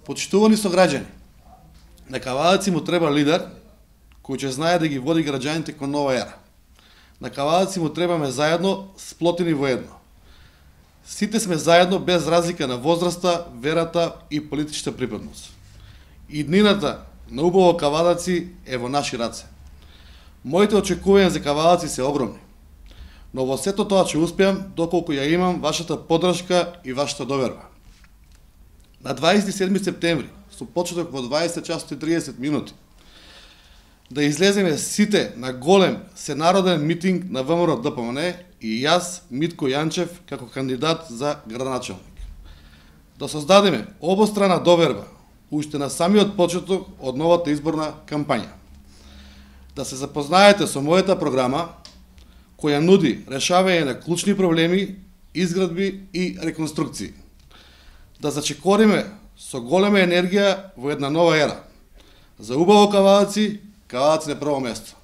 Почитувани сограѓани, на Кавадаци му треба лидер кој ќе знае да ги води граѓаните кон нова ера. На Кавадаци му требаме заедно, сплотени во едно. Сите сме заедно без разлика на возраста, верата и политичка припадност. Иднината на убаво Кавадаци е во наши раце. Моите очекувања за Кавадаци се огромни, но во сето тоа ќе успеам доколку ја имам вашата поддршка и вашата доверба. На 27 септември, со почеток во 20 часот и 30 минути, да излеземе сите на голем сенароден митинг на ВМРО ДПМН и јас, Митко Јанчев, како кандидат за градоначалник. Да создадеме обострана доверба уште на самиот почеток од новата изборна кампања. Да се запознаете со мојата програма, која нуди решавање на клучни проблеми, изградби и реконструкции. Да зачекориме со голема енергија во една нова ера. За убаво Кавадаци, Кавадаци на прво место.